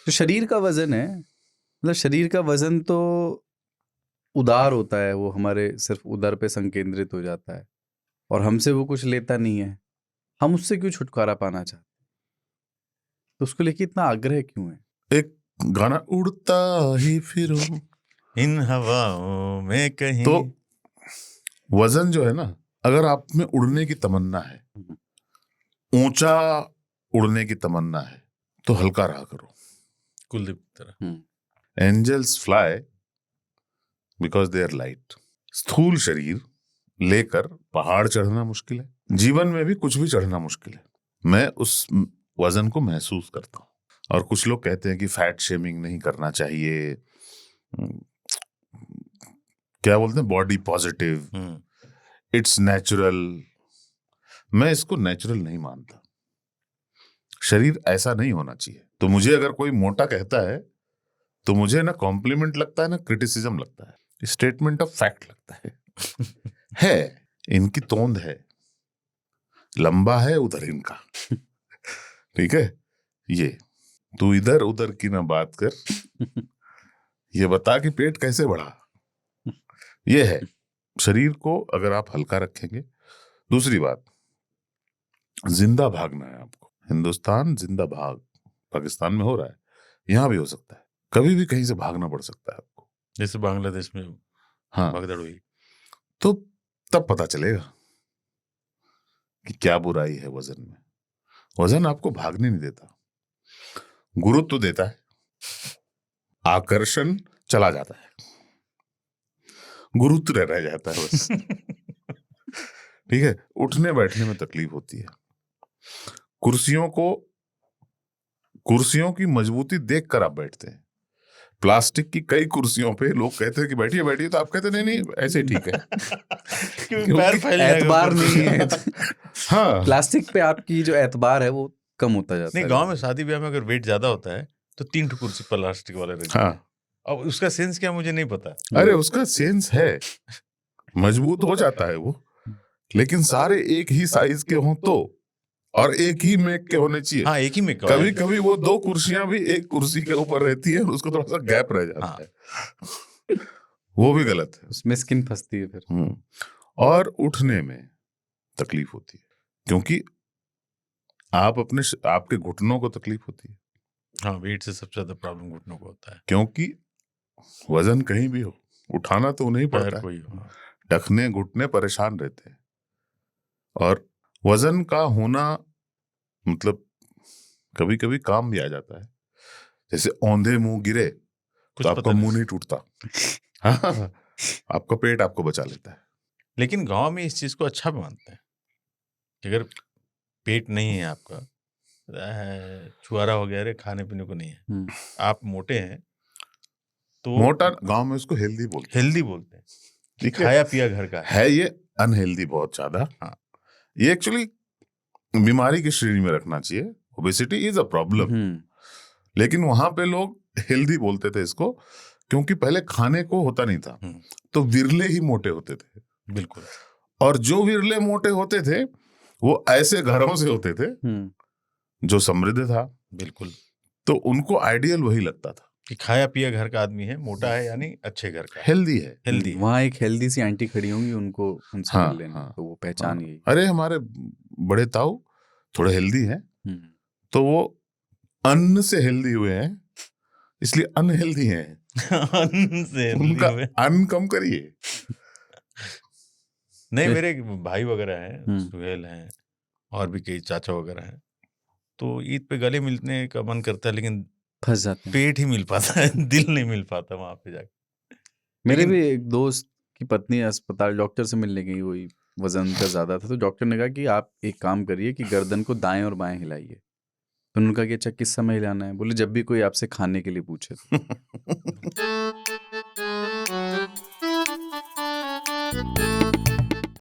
जो शरीर का वजन है, मतलब शरीर का वजन तो उदार होता है, वो हमारे सिर्फ उदर पे संकेंद्रित हो जाता है और हमसे वो कुछ लेता नहीं है। हम उससे क्यों छुटकारा पाना चाहते हैं? तो उसको लेके इतना आग्रह क्यों है? एक गाना उड़ता ही फिरूं, इन हवाओं में कहीं। तो वजन जो है ना, अगर आप में उड़ने की तमन्ना है, ऊंचा उड़ने की तमन्ना है, तो हल्का रहा करो। कुलदीप की तरह। Angels fly because they are light. स्थूल शरीर लेकर पहाड़ चढ़ना मुश्किल है, जीवन में भी कुछ भी चढ़ना मुश्किल है। मैं उस वजन को महसूस करता हूँ। और कुछ लोग कहते हैं कि फैट शेमिंग नहीं करना चाहिए, क्या बोलते हैं, बॉडी पॉजिटिव, इट्स नेचुरल। मैं इसको नेचुरल नहीं मानता। शरीर ऐसा नहीं होना चाहिए। तो मुझे अगर कोई मोटा कहता है तो मुझे ना कॉम्प्लीमेंट लगता है ना क्रिटिसिज्म लगता है, स्टेटमेंट ऑफ फैक्ट लगता है। इनकी तोंद है, लंबा है उधर इनका, ठीक है। ये तू इधर उधर की ना बात कर, ये बता कि पेट कैसे बढ़ा। ये है, शरीर को अगर आप हल्का रखेंगे। दूसरी बात, जिंदा भागना है आपको। हिंदुस्तान जिंदा भाग पाकिस्तान में हो रहा है, यहां भी हो सकता है। कभी भी कहीं से भागना पड़ सकता है आपको, जैसे बांग्लादेश में हाँ भगदड़ हुई। तो तब पता चलेगा कि क्या बुराई है वजन में। वजन आपको भागने नहीं देता, गुरुत्व तो देता है, आकर्षण चला जाता है, गुरुत्व रह जाता है बस। ठीक है। उठने बैठने में तकलीफ होती है। कुर्सियों की मजबूती देखकर आप बैठते हैं। प्लास्टिक की कई कुर्सियों पे लोग कहते हैं कि बैठिए बैठिए, तो आप कहते नहीं नहीं ऐसे ठीक है। पैर फैल जाएगा एतबार ऊपर नहीं से। है। हाँ, प्लास्टिक पे आपकी जो एतबार है वो कम होता जाता नहीं, है। गांव में शादी ब्याह में अगर वेट ज्यादा होता है तो 3 कुर्सी प्लास्टिक वाले रख देते हाँ। हैं। अब उसका सेंस क्या मुझे नहीं पता। अरे उसका सेंस है, मजबूत हो जाता है वो, लेकिन सारे एक ही साइज के हों तो, और एक ही मेक के होने चाहिए। हाँ, एक ही में कभी कभी वो दो कुर्सियां भी एक कुर्सी के ऊपर रहती है और उसको थोड़ा सा गैप रह जाता है, वो भी गलत है, उसमें स्किन फंसती है फिर। और उठने में तकलीफ होती है, क्योंकि आपके घुटनों को तकलीफ होती है। हाँ, वेट से सबसे ज्यादा प्रॉब्लम घुटनों को होता है, क्योंकि वजन कहीं भी हो, उठाना तो नहीं पड़ता कोई है, टखने घुटने परेशान रहते हैं। और वजन का होना मतलब कभी कभी काम भी आ जाता है। जैसे औंधे मुंह गिरे तो आपका मुंह नहीं टूटता, आपका पेट आपको बचा लेता है। लेकिन गांव में इस चीज को अच्छा भी मानते हैं कि अगर पेट नहीं है आपका, छुआरा हो गया, खाने पीने को नहीं है, आप मोटे हैं, तो मोटा गांव में उसको हेल्दी बोलते हैं, ठीक है, खाया पिया घर का है। ये अनहेल्दी बहुत ज्यादा। हाँ, ये एक्चुअली बीमारी की श्रेणी में रखना चाहिए। ओबेसिटी इज अ प्रॉब्लम, लेकिन वहां पे लोग हेल्दी बोलते थे इसको, क्योंकि पहले खाने को होता नहीं था, तो विरले ही मोटे होते थे। बिल्कुल। और जो विरले मोटे होते थे वो ऐसे घरों से होते थे जो समृद्ध था। बिल्कुल। तो उनको आइडियल वही लगता था कि खाया पिया घर का आदमी है, मोटा है, यानी अच्छे घर का, हेल्दी है। वहाँ एक हेल्दी सी आंटी खड़ी होंगी, उनको उनसे मिल लेना, तो वो पहचान यही। अरे हमारे बड़े ताऊ थोड़े हेल्दी हैं, तो वो अन्न से हेल्दी हुए हैं, इसलिए अनहेल्दी हैं। अन्न से उनका अन्न कम करिए। नहीं, मेरे भाई वगैरह हैं, सुहेल हैं, और भी कई चाचा वगैरह हैं, तो ईद पे गले मिलने का मन करता है, लेकिन फंस जाते हैं, पेट ही मिल पाता है, दिल नहीं मिल पाता वहां पे जाके। मेरे भी एक दोस्त की पत्नी अस्पताल डॉक्टर से मिलने गई, वही वजन का ज्यादा था, तो डॉक्टर ने कहा कि आप एक काम करिए कि गर्दन को दाएं और बाएं हिलाइए। तो उन्होंने कहा कि अच्छा किस समय हिलाना है? बोले जब भी कोई आपसे खाने के लिए पूछे।